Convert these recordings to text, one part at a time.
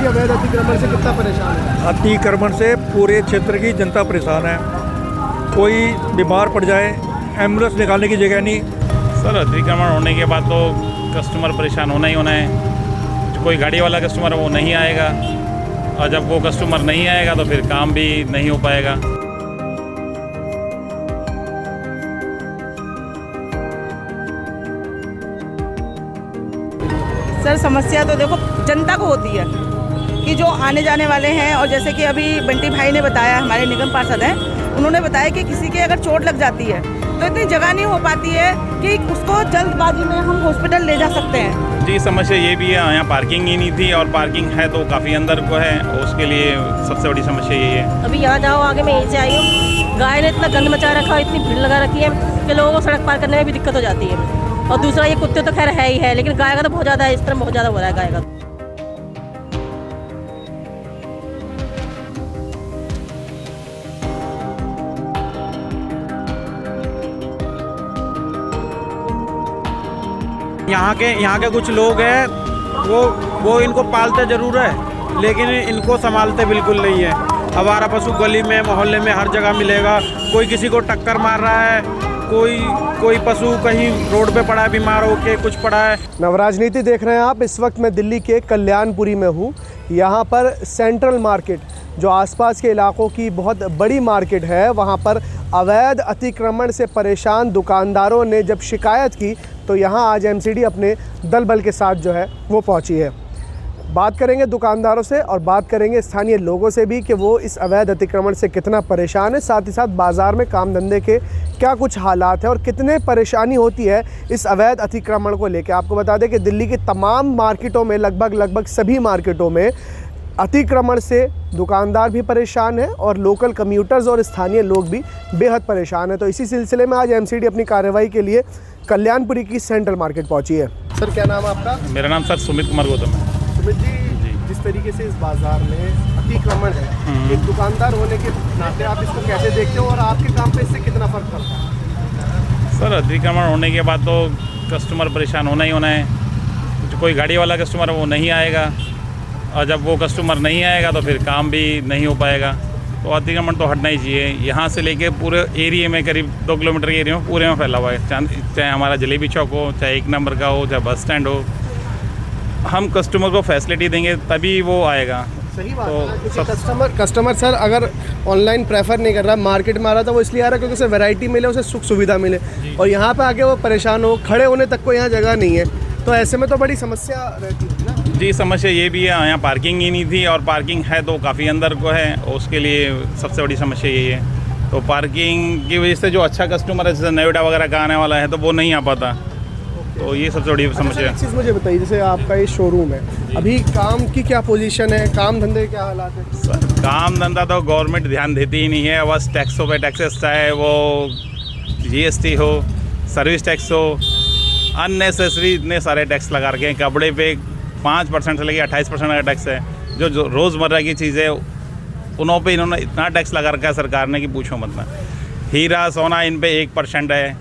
की अवैध अतिक्रमण से कितना परेशान है? अतिक्रमण से पूरे क्षेत्र की जनता परेशान है। कोई बीमार पड़ जाए, एम्बुलेंस निकालने की जगह नहीं। सर, अतिक्रमण होने के बाद तो कस्टमर परेशान होना ही होना है। जो कोई गाड़ी वाला कस्टमर है वो नहीं आएगा, और जब वो कस्टमर नहीं आएगा तो फिर काम भी नहीं हो पाएगा। सर, समस्या तो देखो जनता को होती है कि जो आने जाने वाले हैं, और जैसे कि अभी बंटी भाई ने बताया, हमारे निगम पार्षद हैं, उन्होंने बताया कि किसी के अगर चोट लग जाती है तो इतनी जगह नहीं हो पाती है कि उसको जल्दबाजी में हम हॉस्पिटल ले जा सकते हैं। जी, समस्या ये भी है, यहाँ पार्किंग ही नहीं थी, और पार्किंग है तो काफ़ी अंदर को है, उसके लिए सबसे बड़ी समस्या यही है। अभी यहाँ जाओ, आगे मैं यहीं से आई हूँ, गाय ने इतना गंद मचा रखा है, इतनी भीड़ लगा रखी है कि लोगों को सड़क पार करने में भी दिक्कत हो जाती है। और दूसरा, ये कुत्ते तो खैर है ही है, लेकिन गाय का तो बहुत ज़्यादा है, इस तरह बहुत ज़्यादा हो रहा है गाय का। यहाँ के कुछ लोग हैं, वो इनको पालते ज़रूर है, लेकिन इनको संभालते बिल्कुल नहीं है। आवारा पशु गली में, मोहल्ले में हर जगह मिलेगा। कोई किसी को टक्कर मार रहा है, कोई पशु कहीं रोड पे पड़ा है, बीमार होके कुछ पड़ा है। नवराजनीति देख रहे हैं आप। इस वक्त मैं दिल्ली के कल्याणपुरी में हूँ। यहाँ पर सेंट्रल मार्केट, जो आसपास के इलाकों की बहुत बड़ी मार्केट है, वहाँ पर अवैध अतिक्रमण से परेशान दुकानदारों ने जब शिकायत की तो यहाँ आज एमसीडी अपने दल बल के साथ जो है वो पहुँची है। बात करेंगे दुकानदारों से और बात करेंगे स्थानीय लोगों से भी कि वो इस अवैध अतिक्रमण से कितना परेशान है, साथ ही साथ बाज़ार में काम धंधे के क्या कुछ हालात हैं और कितने परेशानी होती है इस अवैध अतिक्रमण को लेकर। आपको बता दें कि दिल्ली की तमाम मार्केटों में, लगभग सभी मार्केटों में अतिक्रमण से दुकानदार भी परेशान हैं और लोकल कम्यूटर्स और स्थानीय लोग भी बेहद परेशान हैं। तो इसी सिलसिले में आज एमसीडी अपनी कार्रवाई के लिए कल्याणपुरी की सेंट्रल मार्केट पहुंची है। सर, क्या नाम है आपका? मेरा नाम सर सुमित कुमार गौतम है। सुमित जी, जिस तरीके से इस बाज़ार में अतिक्रमण है, एक दुकानदार होने के नाते आप इसको कैसे देखते हो और आपके काम पे इससे कितना फ़र्क पड़ता है? सर, अतिक्रमण होने के बाद तो कस्टमर परेशान होना ही होना है। जो कोई गाड़ी वाला कस्टमर है वो नहीं आएगा, और जब वो कस्टमर नहीं आएगा तो फिर काम भी नहीं हो पाएगा। तो अतिक्रमण तो हटना ही चाहिए। यहाँ से लेके पूरे एरिया में, करीब 2 किलोमीटर के एरिया में पूरे में फैला हुआ है। चाहे हमारा जलेबी चौक हो, चाहे 1 नंबर का हो, चाहे बस स्टैंड हो, हम कस्टमर को फैसिलिटी देंगे तभी वो आएगा। सही बात है ना, क्योंकि कस्टमर सर अगर ऑनलाइन प्रेफर नहीं कर रहा, मार्केट में आ रहा था, वो इसलिए आ रहा है क्योंकि उसे वैरायटी मिले, उसे सुख सुविधा मिले, और यहाँ पे आके वो परेशान हो, खड़े होने तक को यहाँ जगह नहीं है। तो ऐसे में तो बड़ी समस्या रहती है ना। जी, समस्या ये भी है, यहाँ पार्किंग ही नहीं थी, और पार्किंग है तो काफ़ी अंदर को है, उसके लिए सबसे बड़ी समस्या यही है। तो पार्किंग की वजह से जो अच्छा कस्टमर है, जैसे नोएडा वगैरह का आने वाला है, तो वो नहीं आ पाता। तो ये सबसे बड़ी समस्या है। एक चीज़ मुझे बताइए, जैसे आपका ये शोरूम है, अभी काम की क्या पोजीशन है, काम धंधे के क्या हालात है? सर, काम धंधा तो गवर्नमेंट ध्यान देती ही नहीं है, बस टैक्सों पे टैक्सेस, चाहे वो GST हो, सर्विस टैक्स हो, अननेसेसरी इतने सारे टैक्स लगा रखे हैं। कपड़े पे 5% से लेकर 28% का टैक्स है। जो रोज़मर्रा की चीज़ें उनों पे इन्होंने इतना टैक्स लगा रखा है सरकार ने कि पूछो मत ना। हीरा सोना इन पे 1% है,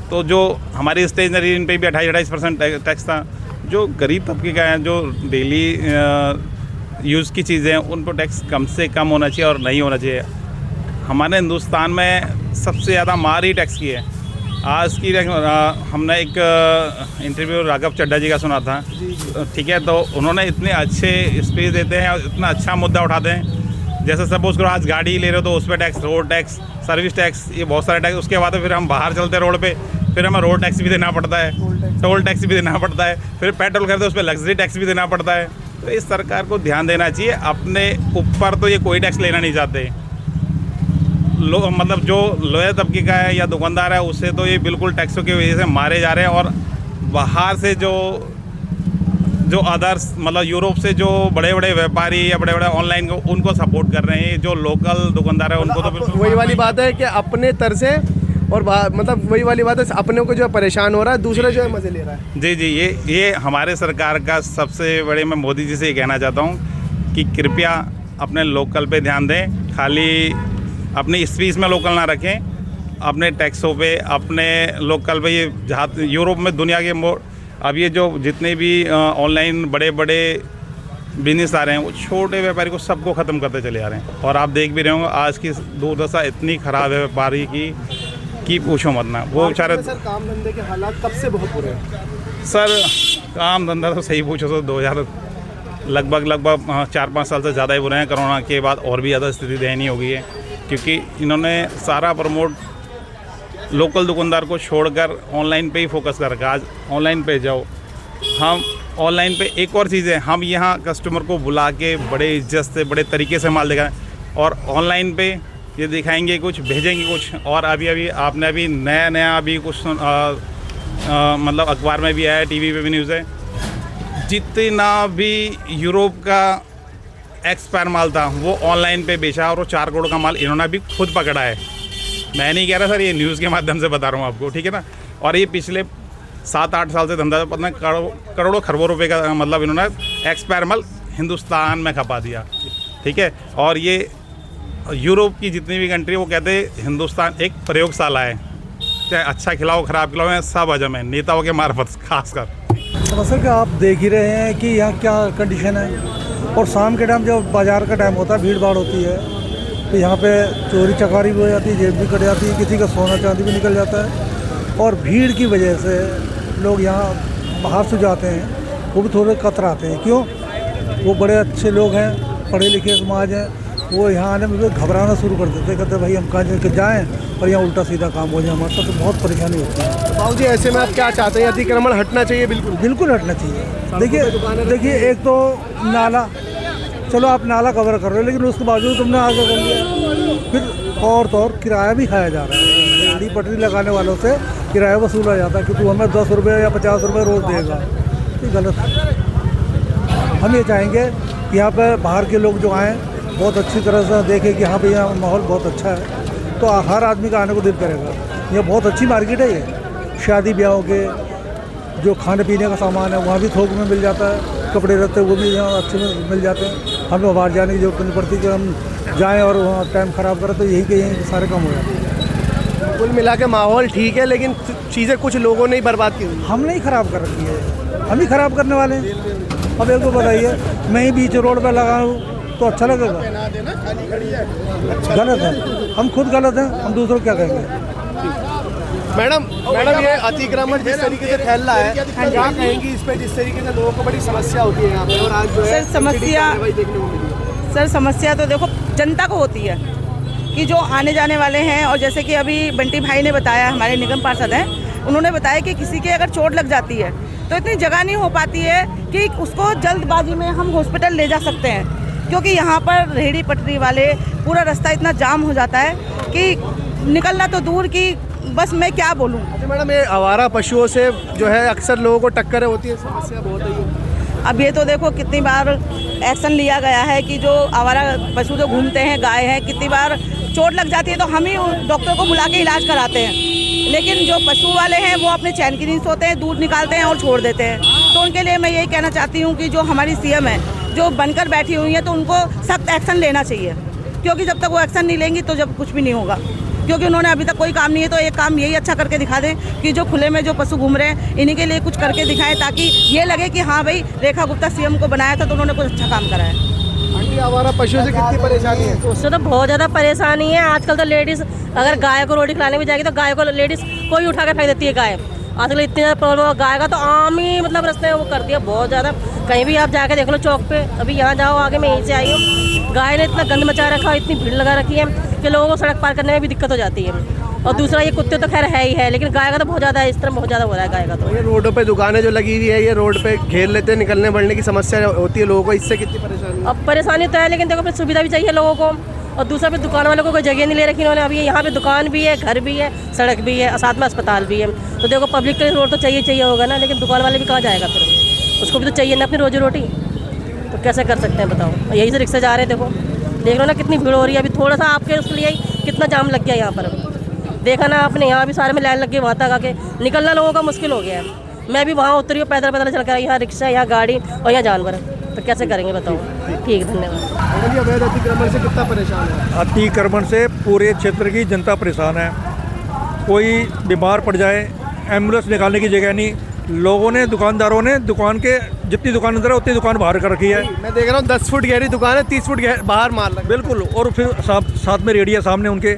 तो जो हमारी स्टेशनरी इन पे भी 28% टैक्स था। जो गरीब तबके का है, जो डेली यूज़ की चीज़ें हैं, उन पर टैक्स कम से कम होना चाहिए और नहीं होना चाहिए। हमारे हिंदुस्तान में सबसे ज़्यादा मार ही टैक्स की है। आज की हमने एक इंटरव्यू राघव चड्ढा जी का सुना था, ठीक है, तो उन्होंने इतने अच्छे स्पीच देते हैं और इतना अच्छा मुद्दा उठाते हैं। जैसे सपोज करो आज गाड़ी ले रहे हो तो उस पर tax, road tax, service tax, ये बहुत सारे टैक्स। उसके बाद फिर हम बाहर चलते रोड पे, फिर हमें रोड टैक्स भी देना पड़ता है, टोल टैक्स भी देना पड़ता है, फिर पेट्रोल खरीदो उस पर लग्जरी टैक्स भी देना पड़ता है। तो इस सरकार को ध्यान देना चाहिए, अपने ऊपर तो ये कोई टैक्स लेना नहीं चाहते। मतलब जो लोअर तबके का है या दुकानदार है, उससे तो ये बिल्कुल टैक्सों की वजह से मारे जा रहे हैं। और बाहर से जो अदर्स, मतलब यूरोप से जो बड़े बड़े व्यापारी या बड़े बड़े ऑनलाइन उनको सपोर्ट कर रहे हैं। जो लोकल दुकानदार है उनको तो बिल्कुल वही वाली बात है कि अपने तरसे और मतलब वही वाली बात है, अपने को जो परेशान हो रहा है, दूसरा जो है मज़े ले रहा है। जी, ये हमारे सरकार का सबसे बड़े, मैं मोदी जी से ये कहना चाहता हूँ कि कृपया अपने लोकल पे ध्यान दें, खाली अपनी स्पीच में लोकल ना रखें, अपने टैक्सों पे, अपने लोकल पे। ये जहाँ यूरोप में दुनिया के अब ये जो जितने भी ऑनलाइन बड़े बड़े बिजनेस आ रहे हैं वो छोटे व्यापारी को सबको ख़त्म करते चले आ रहे हैं। और आप देख भी रहे होंगे आज की दुर्दशा इतनी ख़राब है व्यापारी की पूछो मत ना। वो बेचारे सर काम धंधे के हालात कब से बहुत बुरे हैं? सर काम धंधा तो सही पूछो तो 2000 लगभग 4-5 साल से ज़्यादा ही बुरे हैं। कोरोना के बाद और भी ज़्यादा स्थिति दयनीय हो गई है, क्योंकि इन्होंने सारा प्रमोट लोकल दुकानदार को छोड़कर ऑनलाइन पे ही फोकस कर रखा। आज ऑनलाइन पे जाओ, हम ऑनलाइन पे एक और चीज़ है, हम यहाँ कस्टमर को बुला के बड़े इज्जत से बड़े तरीके से माल दिखाएं, और ऑनलाइन पे ये दिखाएंगे कुछ, भेजेंगे कुछ। और अभी आपने अभी नया अभी कुछ मतलब अखबार में भी आया, टीवी पे भी न्यूज़ है, जितना भी यूरोप का एक्सपायर माल था वो ऑनलाइन पे बेचा, और वो 4 करोड़ का माल इन्होंने अभी खुद पकड़ा है। मैं नहीं कह रहा सर, ये न्यूज़ के माध्यम से बता रहा हूँ आपको, ठीक है ना। और ये पिछले 7-8 साल से धंधा पता करोड़ों खरबों रुपए का मतलब इन्होंने एक्सपायर माल हिंदुस्तान में खपा दिया, ठीक है। और ये यूरोप की जितनी भी कंट्री वो कहते हैं हिंदुस्तान एक प्रयोगशाला है, चाहे अच्छा खिलाओ खराब खिलाओ सब हजम है, नेताओं के मार्फत खासकर। सर क्या आप देख ही रहे हैं कि यहाँ क्या कंडीशन है। और शाम के टाइम जब बाज़ार का टाइम होता है, भीड़ भाड़ होती है, तो यहाँ पे चोरी चकारी भी हो जाती है, जेब भी कट जाती है, किसी का सोना चांदी भी निकल जाता है। और भीड़ की वजह से लोग यहाँ बाहर से जाते हैं, वो भी थोड़े कतराते हैं। क्यों? वो बड़े अच्छे लोग हैं, पढ़े लिखे समाज हैं, वो यहाँ आने में घबराना शुरू कर देते, कहते भाई हम कहाँ जाएँ और यहाँ उल्टा सीधा काम हो जाए हमारे साथ, तो बहुत परेशानी होती है। बाबू जी ऐसे में आप क्या चाहते हैं? अतिक्रमण हटना चाहिए? बिल्कुल हटना चाहिए। देखिए एक तो नाला, चलो आप नाला कवर कर रहे हो, लेकिन उसके बावजूद तुमने आगे कर लिया, फिर और तो और किराया भी खाया जा रहा है। रेहड़ी पटरी लगाने वालों से किराया वसूला जाता है कि तू हमें 10 रुपये या 50 रुपये रोज़ देगा, ये गलत है। हम ये चाहेंगे कि यहाँ पर बाहर के लोग जो आएँ बहुत अच्छी तरह से देखें कि हाँ भैया माहौल बहुत अच्छा है, तो हर आदमी का आने को दिल करेगा। ये बहुत अच्छी मार्केट है, ये शादी ब्याहों के जो खाने पीने का सामान है वहाँ भी थोक में मिल जाता है, कपड़े रहते हैं वो भी यहाँ अच्छे में मिल जाते हैं। हमें बाहर जाने की जरूरत नहीं पड़ती कि हम जाएं और वहाँ टाइम ख़राब करें, तो यहीं के यहीं सारे काम हो जाते हैं। कुल मिला के माहौल ठीक है, लेकिन चीज़ें कुछ लोगों ने ही बर्बाद की हुई। हमने ही ख़राब कर रखी है, हम ही ख़राब करने वाले हैं। अब एक को बताइए, मैं ही बीच रोड पर लगाऊँ तो अच्छा लगेगा? गलत है, हम खुद गलत हैं, हम दूसरों को क्या कहेंगे। मैडम ये अतिक्रमण जिस तरीके से फैल रहा है, क्या कहेंगी इस पे? जिस तरीके से लोगों को बड़ी समस्या होती है यहाँ पे, और आज जो है सर समस्या देखने को मिली। सर समस्या तो देखो जनता को होती है कि जो आने जाने वाले हैं, और जैसे कि अभी बंटी भाई ने बताया, हमारे निगम पार्षद हैं, उन्होंने बताया कि किसी के अगर चोट लग जाती है तो इतनी जगह नहीं हो पाती है कि उसको जल्दबाजी में हम हॉस्पिटल ले जा सकते हैं, क्योंकि यहाँ पर रेहड़ी पटरी वाले पूरा रास्ता इतना जाम हो जाता है कि निकलना तो दूर की, बस मैं क्या बोलूँ। अच्छा मैडम, ये आवारा पशुओं से जो है अक्सर लोगों को टक्करें होती है, समस्या बहुत है। अब ये तो देखो कितनी बार एक्शन लिया गया है कि जो आवारा पशु जो घूमते हैं, गाय हैं, कितनी बार चोट लग जाती है तो हम ही डॉक्टर को बुला के इलाज कराते हैं, लेकिन जो पशु वाले हैं वो अपने चैन की नींद सोते हैं, दूध निकालते हैं और छोड़ देते हैं। तो उनके लिए मैं यही कहना चाहती हूँ कि जो हमारी सीएम है, जो बनकर बैठी हुई है, तो उनको सख्त एक्शन लेना चाहिए, क्योंकि जब तक वो एक्शन नहीं लेंगी तो जब कुछ भी नहीं होगा। क्योंकि उन्होंने अभी तक कोई काम नहीं है, तो एक काम यही अच्छा करके दिखा दें कि जो खुले में जो पशु घूम रहे हैं इन्हीं के लिए कुछ करके दिखाएं, ताकि ये लगे कि हाँ भाई रेखा गुप्ता सीएम को बनाया था तो उन्होंने कुछ अच्छा काम करा है। आंटी आवारा पशुओं से कितनी परेशानी है? उससे तो बहुत ज़्यादा परेशानी है। आजकल तो लेडीज़ अगर गाय को रोटी खिलाने भी जाएगी तो गाय को लेडीज़ कोई उठा के फेंक देती है गाय। आजकल इतनी ज़्यादा प्रॉब्लम है गाय का, तो आम ही मतलब रास्ते में वो कर दिया बहुत ज़्यादा। कहीं भी आप जाके देख लो चौक पे, अभी यहाँ जाओ आगे, मैं यहीं से आई हूँ, गाय ने इतना गंद मचा रखा है, इतनी भीड़ लगा रखी है कि लोगों को सड़क पार करने में भी दिक्कत हो जाती है। और दूसरा ये कुत्ते तो खैर है ही है, लेकिन गाय का तो बहुत ज़्यादा है, इस तरह बहुत ज़्यादा हो रहा है गाय का। तो ये रोडों पे दुकानें जो लगी हुई है, ये रोड पे घेर लेते हैं, निकलने बढ़ने की समस्या होती है लोगों को, इससे कितनी परेशानी है? अब परेशानी तो है, लेकिन देखो फिर सुविधा भी चाहिए लोगों को, और दूसरा फिर दुकान वालों को कोई जगह नहीं ले रखी इन्होंने। अभी यहाँ पे दुकान भी है, घर भी है, सड़क भी है, साथ में अस्पताल भी है, तो देखो पब्लिक के रोड तो चाहिए होगा ना, लेकिन दुकान वाले भी कहाँ जाएगा फिर, उसको भी तो चाहिए ना अपनी रोजी रोटी, तो कैसे कर सकते हैं बताओ। यही से रिक्शा जा रहे हैं, देख लो ना कितनी भीड़ हो रही है। अभी थोड़ा सा आपके उसके लिए कितना जाम लग गया यहाँ पर, देखा ना आपने, यहाँ भी सारे में लाइन लग गई, वहाँ तक आके निकलना लोगों का मुश्किल हो गया है। मैं भी वहाँ उतरी हूँ, पैदल चल कर, यहाँ रिक्शा, यहाँ गाड़ी और यहाँ जानवर, तो कैसे करेंगे बताओ। ठीक, धन्यवाद। अवैध अतिक्रमण से कितना परेशान है? अतिक्रमण से पूरे क्षेत्र की जनता परेशान है। कोई बीमार पड़ जाए, एम्बुलेंस निकालने की जगह नहीं। लोगों ने, दुकानदारों ने दुकान के जितनी दुकान अंदर है उतनी दुकान बाहर कर रखी है। मैं देख रहा हूँ 10 फुट गहरी दुकान है, 30 फुट बाहर माल लगा। बिल्कुल, और फिर साथ में रेडी है सामने उनके,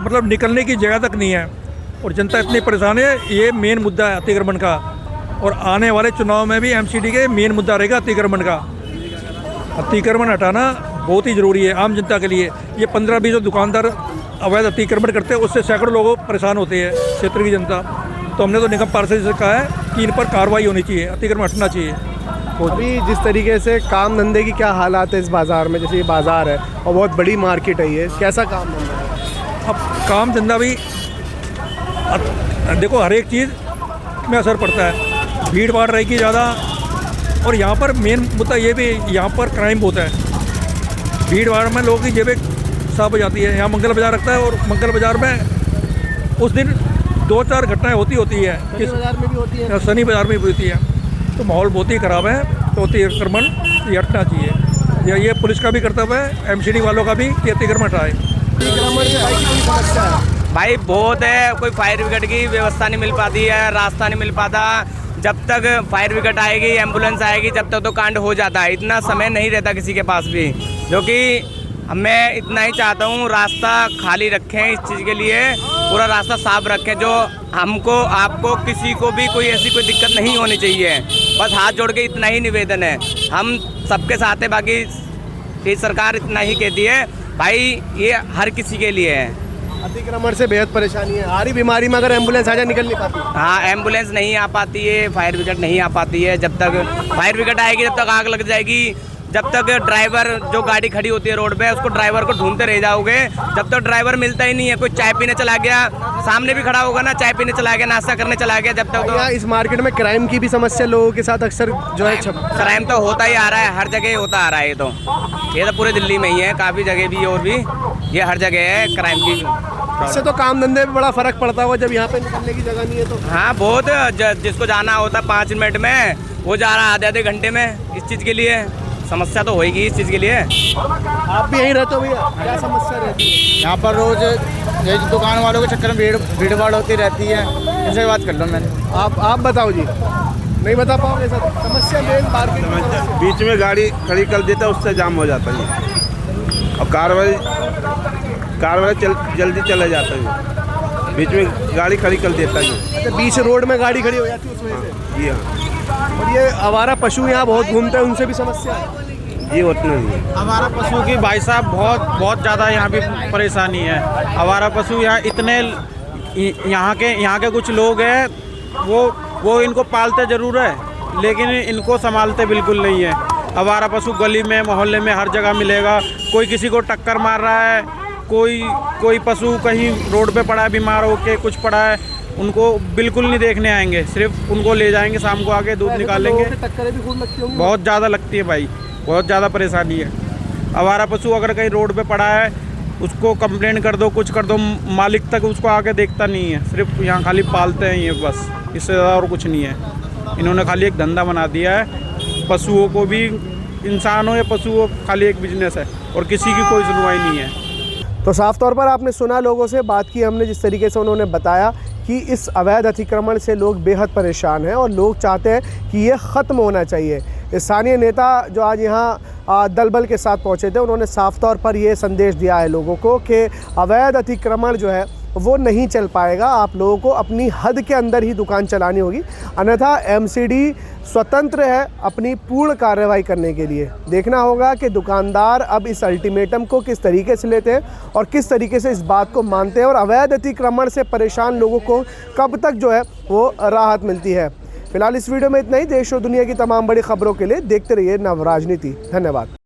मतलब निकलने की जगह तक नहीं है और जनता इतनी परेशान है। ये मेन मुद्दा है अतिक्रमण का, और आने वाले चुनाव में भी एमसीडी के मेन मुद्दा रहेगा अतिक्रमण का। अतिक्रमण हटाना बहुत ही ज़रूरी है आम जनता के लिए। ये 15-20 दुकानदार अवैध अतिक्रमण करते हैं, उससे सैकड़ों लोग परेशान होते हैं क्षेत्र की जनता। तो हमने तो निगम पार्षद से कहा है कि इन पर कार्रवाई होनी चाहिए, अतिक्रमण हटना चाहिए। अभी जिस तरीके से काम धंधे की क्या हालात है इस बाज़ार में, जैसे ये बाज़ार है और बहुत बड़ी मार्केट है, ये कैसा काम धंधा है? अब काम धंधा भी देखो, हर एक चीज़ में असर पड़ता है। भीड़ भाड़ रहेगी ज़्यादा, और यहाँ पर मेन मुद्दा ये भी, यहाँ पर क्राइम बहुत है। भीड़ भाड़ में लोगों की जेबें साफ हो जाती है। यहाँ मंगल बाज़ार रखता है और मंगल बाज़ार में उस दिन 2-4 घटनाएं होती है। शनि बाज़ार में भी होती है। शनि बाज़ार में भी होती है। तो माहौल बहुत ही ख़राब है, तो अतिक्रमण ये हटना चाहिए। या ये पुलिस का भी कर्तव्य है, एमसीडी वालों का भी, कि अतिक्रमण हटाए। अतिक्रमण से भाई कितनी समस्या है? भाई बहुत है, कोई फायर ब्रिगेड की व्यवस्था नहीं मिल पाती है, रास्ता नहीं मिल पाता। जब तक फायर ब्रिगेड आएगी, एम्बुलेंस आएगी, जब तक तो कांड हो जाता है। इतना समय नहीं रहता किसी के पास भी, जो कि मैं इतना ही चाहता हूँ, रास्ता खाली रखें इस चीज़ के लिए, पूरा रास्ता साफ रखें, जो हमको, आपको, किसी को भी कोई ऐसी कोई दिक्कत नहीं होनी चाहिए। बस हाथ जोड़ के इतना ही निवेदन है, हम सबके साथ है। बाकी ये सरकार इतना ही कहती है भाई, ये हर किसी के लिए है। अतिक्रमण से बेहद परेशानी है। आ रही बीमारी में अगर एम्बुलेंस आ जाए निकल नहीं पाती। हाँ, एम्बुलेंस नहीं आ पाती है, फायर ब्रिगेड नहीं आ पाती है। जब तक फायर ब्रिगेड आएगी तब तक आग लग जाएगी। जब तक ड्राइवर, जो गाड़ी खड़ी होती है रोड पे, उसको ड्राइवर को ढूंढते रह जाओगे, जब तक ड्राइवर मिलता ही नहीं है। कोई चाय पीने चला गया, सामने भी खड़ा होगा ना, चाय पीने चला गया, नाश्ता करने चला गया, जब तक तो इस मार्केट में क्राइम की भी समस्या लोगों के साथ अक्सर जो है क्राइम तो होता ही आ रहा है, हर जगह होता आ रहा है। ये तो पूरे दिल्ली में ही है, काफ़ी जगह भी और भी, ये हर जगह है क्राइम की। इससे तो काम धंधे में बड़ा फर्क पड़ता होगा जब यहाँ पे निकलने की जगह नहीं है तो। हाँ, बहुत। जिसको जाना होता 5 मिनट में, वो जा रहा है आधे घंटे में। इस चीज़ के लिए समस्या तो होगी इस चीज़ के लिए। आप भी यहीं रहते हो भैया, क्या समस्या रहती है यहाँ पर? रोज़ ये दुकान वालों के चक्कर में भीड़ भाड़ होती रहती है। इनसे बात कर लो मैंने। आप बताओ जी, नहीं बता पाओगे सर? समस्या मेन मार्केट में बीच में गाड़ी खड़ी कर देता है, उससे जाम हो जाता है और कारवाई जल्दी चला जाता है। बीच में गाड़ी खड़ी कर देता है। अच्छा, बीच रोड में गाड़ी खड़ी हो जाती है उस वजह से? जी हाँ। और ये आवारा पशु यहाँ बहुत घूमते हैं, उनसे भी समस्या है? ये उतना नहीं है। हमारा पशु की भाई साहब बहुत ज़्यादा यहाँ भी परेशानी है। हमारा पशु यहाँ इतने, यहाँ के कुछ लोग हैं, वो इनको पालते ज़रूर है, लेकिन इनको संभालते बिल्कुल नहीं है। हमारा पशु गली में, मोहल्ले में हर जगह मिलेगा। कोई किसी को टक्कर मार रहा है, कोई पशु कहीं रोड पे पड़ा है बीमार होके, कुछ पड़ा है, उनको बिल्कुल नहीं देखने आएंगे। सिर्फ उनको ले जाएंगे, शाम को आके दूध निकालेंगे। टक्करें भी खूब लगती होंगी? बहुत ज़्यादा लगती है भाई, बहुत ज़्यादा परेशानी है। हमारा पशु अगर कहीं रोड पे पड़ा है, उसको कंप्लेन कर दो, कुछ कर दो, मालिक तक उसको आके देखता नहीं है। सिर्फ यहाँ खाली पालते हैं ये, बस, इससे ज़्यादा और कुछ नहीं है। इन्होंने खाली एक धंधा बना दिया है। पशुओं को भी, इंसान हो या पशु हो, खाली एक बिजनेस है और किसी की कोई सुनवाई नहीं है। तो साफ तौर पर आपने सुना, लोगों से बात की हमने, जिस तरीके से उन्होंने बताया कि इस अवैध अतिक्रमण से लोग बेहद परेशान हैं और लोग चाहते हैं कि ये ख़त्म होना चाहिए। स्थानीय नेता जो आज यहाँ दलबल के साथ पहुँचे थे, उन्होंने साफ तौर पर ये संदेश दिया है लोगों को कि अवैध अतिक्रमण जो है वो नहीं चल पाएगा। आप लोगों को अपनी हद के अंदर ही दुकान चलानी होगी, अन्यथा एमसीडी स्वतंत्र है अपनी पूर्ण कार्रवाई करने के लिए। देखना होगा कि दुकानदार अब इस अल्टीमेटम को किस तरीके से लेते हैं और किस तरीके से इस बात को मानते हैं, और अवैध अतिक्रमण से परेशान लोगों को कब तक जो है वो राहत मिलती है। फिलहाल इस वीडियो में इतना ही। देश और दुनिया की तमाम बड़ी खबरों के लिए देखते रहिए नव राजनीति। धन्यवाद।